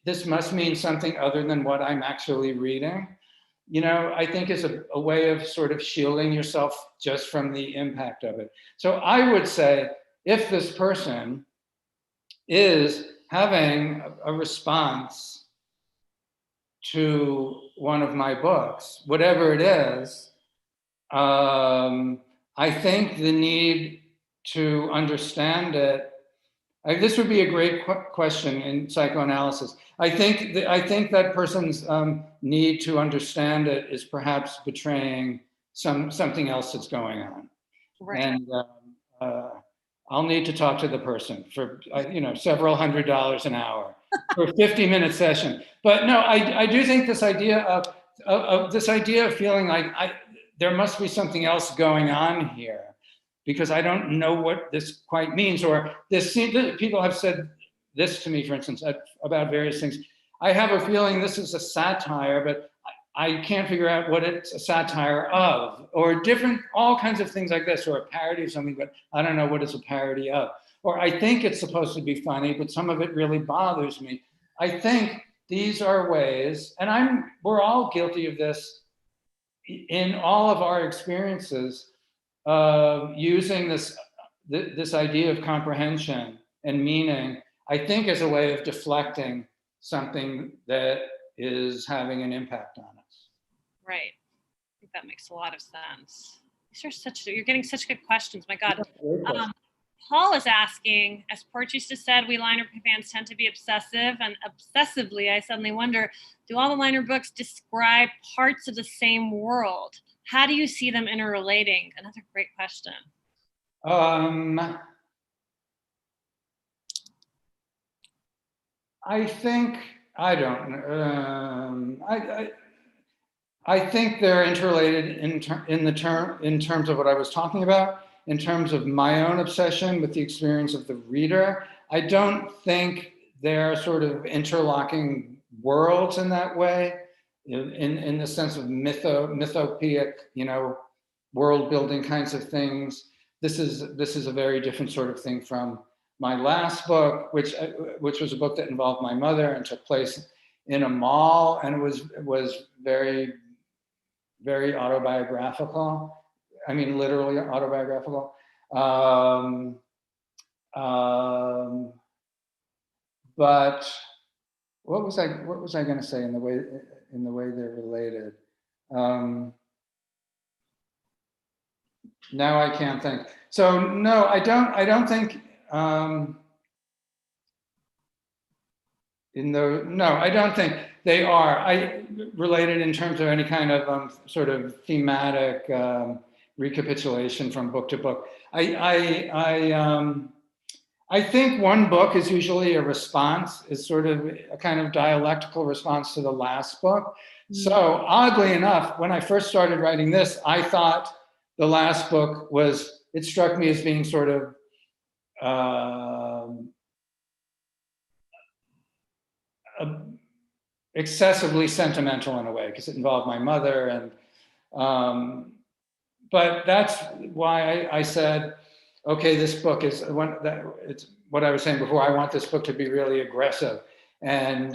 this must mean something other than what I'm actually reading, I think is a way of sort of shielding yourself just from the impact of it. So I would say, if this person is having a response to one of my books, whatever it is, I think the need to understand it, this would be a great question in psychoanalysis. I think that person's need to understand it is perhaps betraying something else that's going on. Right. And I'll need to talk to the person for several $100s an hour for a 50-minute session. But no, I do think this idea of feeling like there must be something else going on here, because I don't know what this quite means. Or people have said this to me, for instance, about various things. I have a feeling this is a satire, but I can't figure out what it's a satire of, or all kinds of things like this, or a parody of something, but I don't know what it's a parody of. Or I think it's supposed to be funny, but some of it really bothers me. I think these are ways, and we're all guilty of this in all of our experiences, of using this idea of comprehension and meaning, I think, as a way of deflecting something that is having an impact on us. Right. I think that makes a lot of sense. You're getting such good questions. My God. Paul is asking, as Porochista said, we Leyner fans tend to be obsessive, and obsessively, I suddenly wonder, do all the Leyner books describe parts of the same world? How do you see them interrelating? Another great question. I think, I think they're interrelated in terms of what I was talking about, in terms of my own obsession with the experience of the reader. I don't think they're sort of interlocking worlds in that way, in the sense of mythopoeic, world building kinds of things. This is a very different sort of thing from my last book, which was a book that involved my mother and took place in a mall, and it was very, very autobiographical. I mean, literally autobiographical. But what was I going to say in the way they're related? Now I can't think. So no, I don't think I don't think they are related in terms of any kind of sort of thematic recapitulation from book to book. I think one book is usually a response, is sort of a kind of dialectical response to the last book. So oddly enough, when I first started writing this, I thought the last book it struck me as being sort of excessively sentimental in a way, because it involved my mother. And but that's why I said, okay, this book is it's what I was saying before. I want this book to be really aggressive and,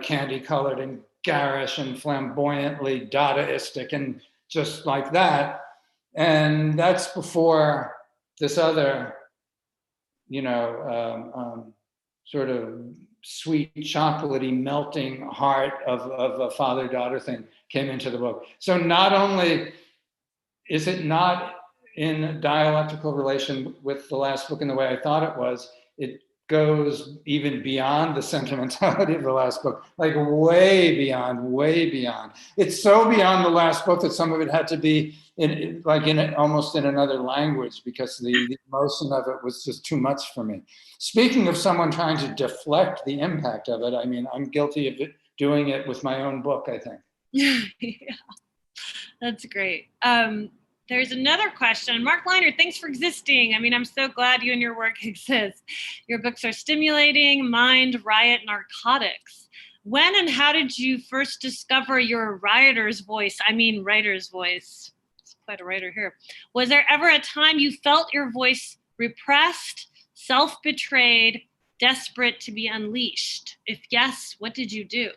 candy colored and garish and flamboyantly Dadaistic and just like that. And that's before this other, sort of sweet, chocolatey, melting heart of a father-daughter thing came into the book. So not only is it not in dialectical relation with the last book in the way I thought it was, it goes even beyond the sentimentality of the last book, like way beyond. It's so beyond the last book that some of it had to be almost in another language, because the emotion of it was just too much for me. Speaking of someone trying to deflect the impact of it, I mean, I'm guilty of doing it with my own book, I think. Yeah, that's great. There's another question. Mark Leyner, thanks for existing. I mean, I'm so glad you and your work exist. Your books are stimulating, mind, riot, narcotics. When and how did you first discover your writer's voice? I mean, writer's voice. It's quite a writer here. Was there ever a time you felt your voice repressed, self-betrayed, desperate to be unleashed? If yes, what did you do?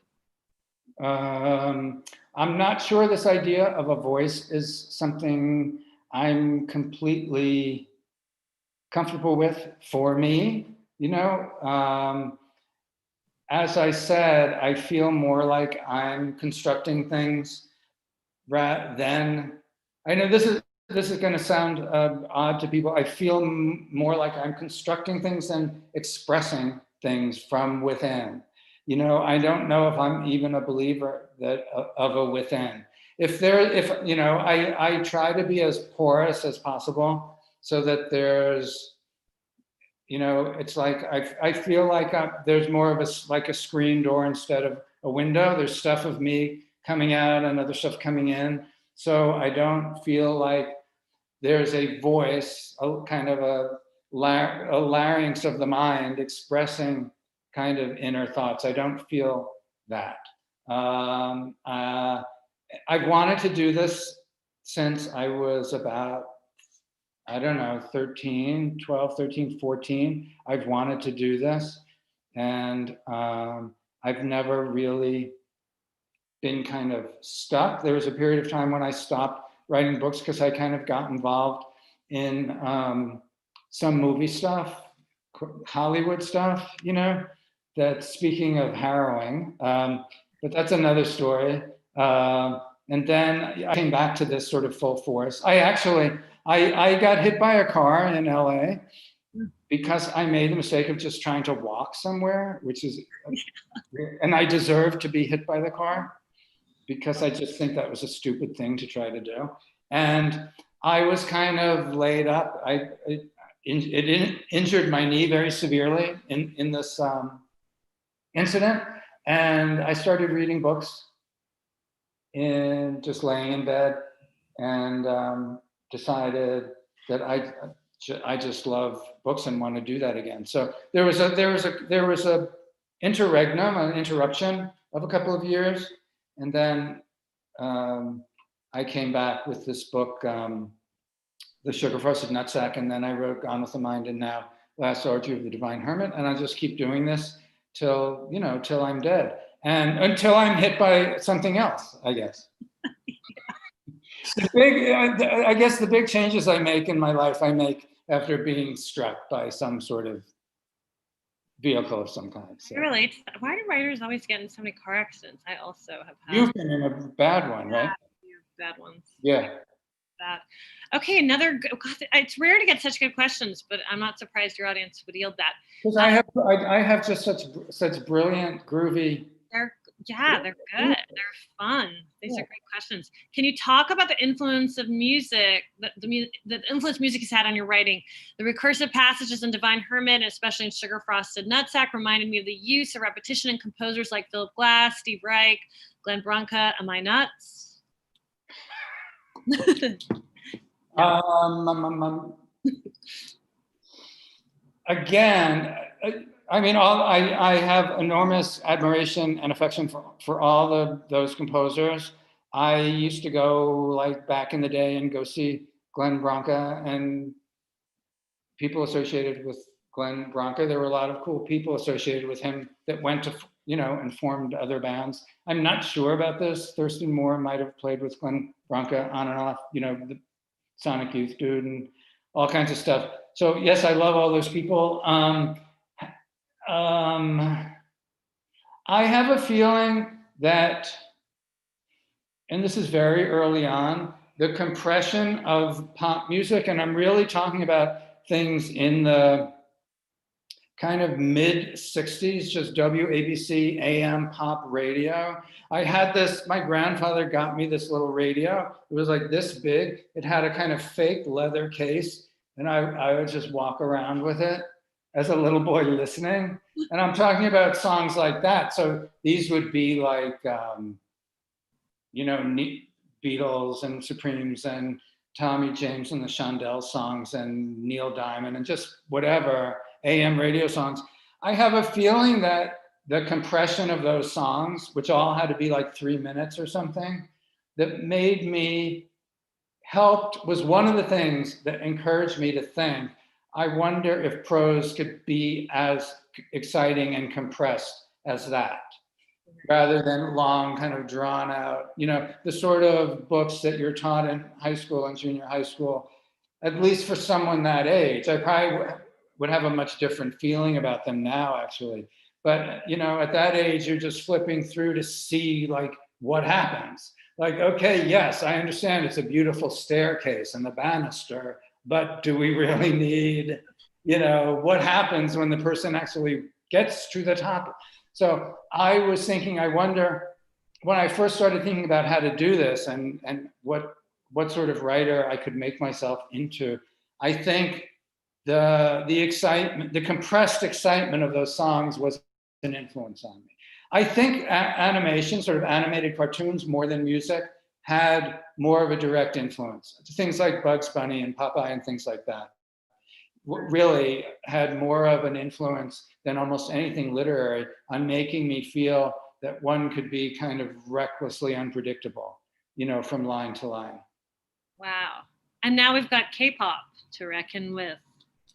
I'm not sure this idea of a voice is something I'm completely comfortable with for me. As I said, I feel more like I'm constructing things rather than, I know this is going to sound odd to people. I feel more like I'm constructing things than expressing things from within. I don't know if I'm even a believer of a within. I try to be as porous as possible so that there's, it's like I feel like there's more of a screen door instead of a window. There's stuff of me coming out and other stuff coming in. So I don't feel like there's a voice, a kind of a larynx of the mind expressing kind of inner thoughts. I don't feel that. I've wanted to do this since I was about, 13, 14. I've wanted to do this. And I've never really been kind of stuck. There was a period of time when I stopped writing books because I kind of got involved in some movie stuff, Hollywood stuff, that, speaking of harrowing, but that's another story. And then I came back to this sort of full force. I got hit by a car in LA because I made the mistake of just trying to walk somewhere, and I deserved to be hit by the car because I just think that was a stupid thing to try to do. And I was kind of laid up. It injured my knee very severely in this incident. And I started reading books just laying in bed, and decided that I just love books and want to do that again. So there was a interregnum, an interruption of a couple of years, and then I came back with this book, The Sugar Frosted Nutsack, and then I wrote Gone with the Mind, and now Last Orgy of the Divine Hermit, and I just keep doing this till I'm dead, and until I'm hit by something else, I guess. I guess the big changes I make in my life, I make after being struck by some sort of vehicle of some kind. So. I relate to that. Why do writers always get in so many car accidents? I also have had You've been in a bad one, right? bad ones. Yeah. That. Okay, God, it's rare to get such good questions, but I'm not surprised your audience would yield that. Because I have just such brilliant, groovy. They're good. They're fun. These are great questions. Can you talk about the influence of music, the influence music has had on your writing? The recursive passages in Divine Hermit, and especially in Sugar Frosted Nutsack, reminded me of the use of repetition in composers like Philip Glass, Steve Reich, Glenn Branca. Am I nuts? Again, I mean, I have enormous admiration and affection for all those composers. I used to go, like, back in the day and go see Glenn Branca and people associated with Glenn Branca. There were a lot of cool people associated with him that went to, and formed other bands. I'm not sure about this. Thurston Moore might have played with Glenn Branca on and off, the Sonic Youth dude and all kinds of stuff. So yes, I love all those people. I have a feeling that, and this is very early on, the compression of pop music, and I'm really talking about things in the kind of mid 60s, just WABC AM pop radio. I had this, my grandfather got me this little radio. It was like this big. It had a kind of fake leather case, and I would just walk around with it as a little boy listening. And I'm talking about songs like that. So these would be like, Beatles and Supremes and Tommy James and the Shondells songs and Neil Diamond and just whatever, AM radio songs. I have a feeling that the compression of those songs, which all had to be like 3 minutes or something, that made me was one of the things that encouraged me to think, I wonder if prose could be as exciting and compressed as that, rather than long, kind of drawn out, the sort of books that you're taught in high school and junior high school, at least for someone that age. I probably would have a much different feeling about them now, actually. But, at that age, you're just flipping through to see, like, what happens. Like, okay, yes, I understand it's a beautiful staircase and the banister, but do we really need, what happens when the person actually gets to the top? So I was thinking, I wonder, when I first started thinking about how to do this and what sort of writer I could make myself into, I think the excitement, the compressed excitement of those songs was an influence on me. I think animation, sort of animated cartoons more than music, had more of a direct influence. Things like Bugs Bunny and Popeye and things like that really had more of an influence than almost anything literary on making me feel that one could be kind of recklessly unpredictable, from line to line. Wow. And now we've got K-pop to reckon with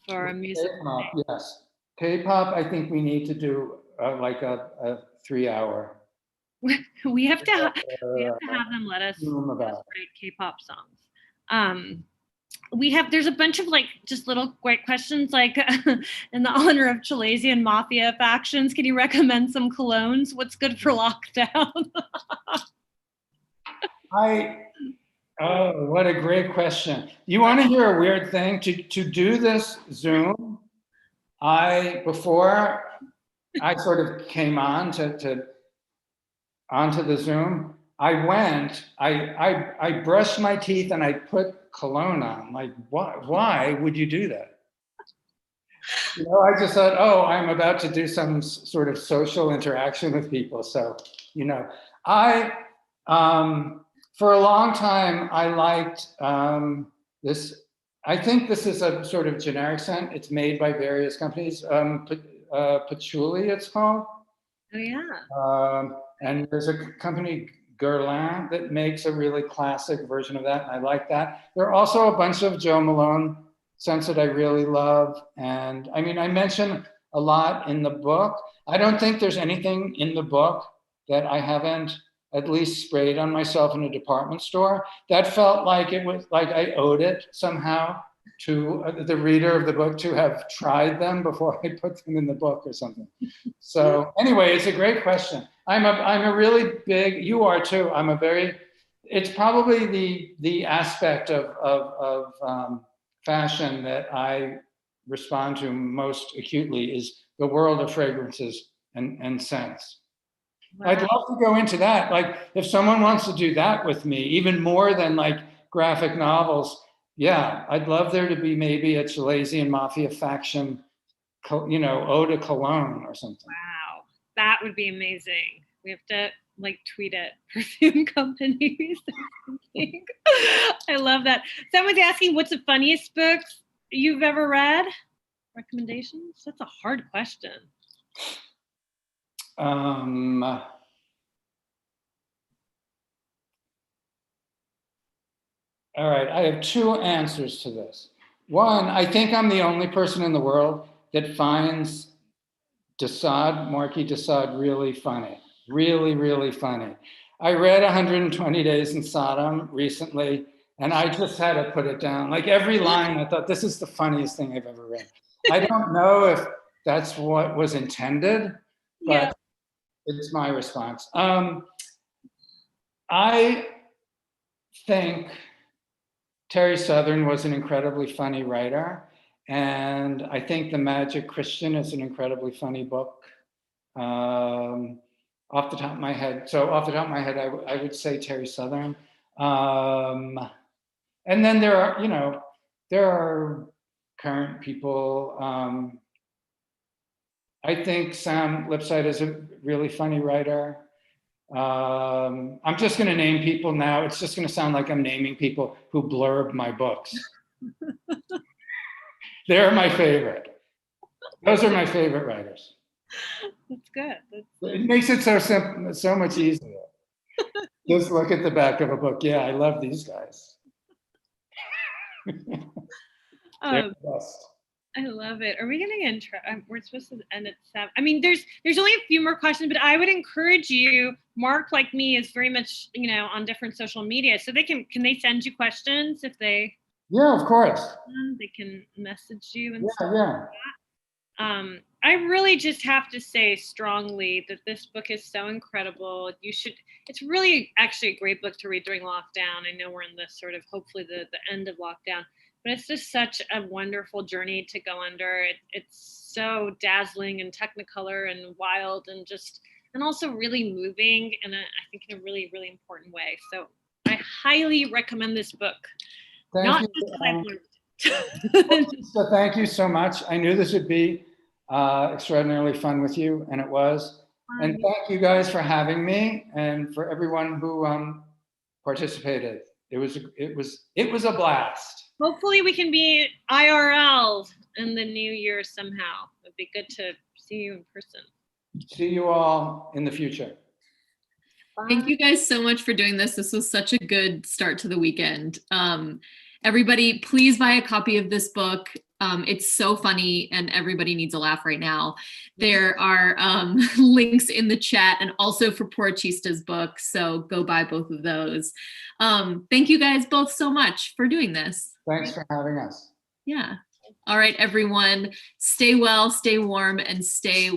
for a music. K-pop, yes. K-pop, I think we need to do like a 3-hour. We have to have them let us write K-pop songs. There's a bunch of just little great questions, like in the honor of Chilesian mafia factions, can you recommend some colognes? What's good for lockdown? Oh, what a great question. You want to hear a weird thing? To do this Zoom, before I sort of came on onto the Zoom, I brushed my teeth and I put cologne on. Like, why would you do that? I just thought, I'm about to do some sort of social interaction with people. So, for a long time, I liked this. I think this is a sort of generic scent. It's made by various companies. Patchouli, it's called. Oh, yeah. And there's a company, Guerlain, that makes a really classic version of that, and I like that. There are also a bunch of Joe Malone scents that I really love. And I mean, I mention a lot in the book. I don't think there's anything in the book that I haven't at least sprayed on myself in a department store. That felt like it was like I owed it somehow the reader of the book to have tried them before I put them in the book or something. So anyway, it's a great question. I'm a really big, you are too. It's probably the aspect of fashion that I respond to most acutely is the world of fragrances and scents. Wow. I'd love to go into that. Like if someone wants to do that with me, even more than like graphic novels, yeah, I'd love there to be maybe a Chilesian mafia faction, ode to cologne or something. Wow, that would be amazing. We have to like tweet it, perfume companies. I love that. Someone's asking, what's the funniest books you've ever read? Recommendations? That's a hard question. All right, I have two answers to this. One, I think I'm the only person in the world that finds Marquis de Sade really funny, really, really funny. I read 120 Days in Sodom recently, and I just had to put it down. Like every line, I thought, this is the funniest thing I've ever read. I don't know if that's what was intended, but it's my response. I think Terry Southern was an incredibly funny writer, and I think The Magic Christian is an incredibly funny book. Off the top of my head, I would say Terry Southern. And then there are current people. I think Sam Lipsyte is a really funny writer. I'm just going to name people now. It's just going to sound like I'm naming people who blurb my books. They're my favorite. Those are my favorite writers. That's good. It makes it so simple, so much easier. Just look at the back of a book. Yeah, I love these guys. They're the best. I love it. Are we getting intro? We're supposed to end at 7. I mean, there's only a few more questions, but I would encourage you. Mark, like me, is very much on different social media, so can they send you questions if they? Yeah, of course. They can message you and stuff like that. I really just have to say strongly that this book is so incredible. It's really actually a great book to read during lockdown. I know we're in this sort of hopefully the end of lockdown. But it's just such a wonderful journey to go under. It's so dazzling and technicolor and wild and also really moving, and I think in a really, really important way. So I highly recommend this book. Thank you. So thank you so much. I knew this would be extraordinarily fun with you, and it was. And thank you guys for having me, and for everyone who participated. It was a blast. Hopefully we can be IRL in the new year somehow. It'd be good to see you in person. See you all in the future. Bye. Thank you guys so much for doing this. This was such a good start to the weekend. Everybody, please buy a copy of this book. It's so funny and everybody needs a laugh right now. There are links in the chat and also for Porochista's book. So go buy both of those. Thank you guys both so much for doing this. Thanks for having us. Yeah. All right, everyone. Stay well, stay warm, and stay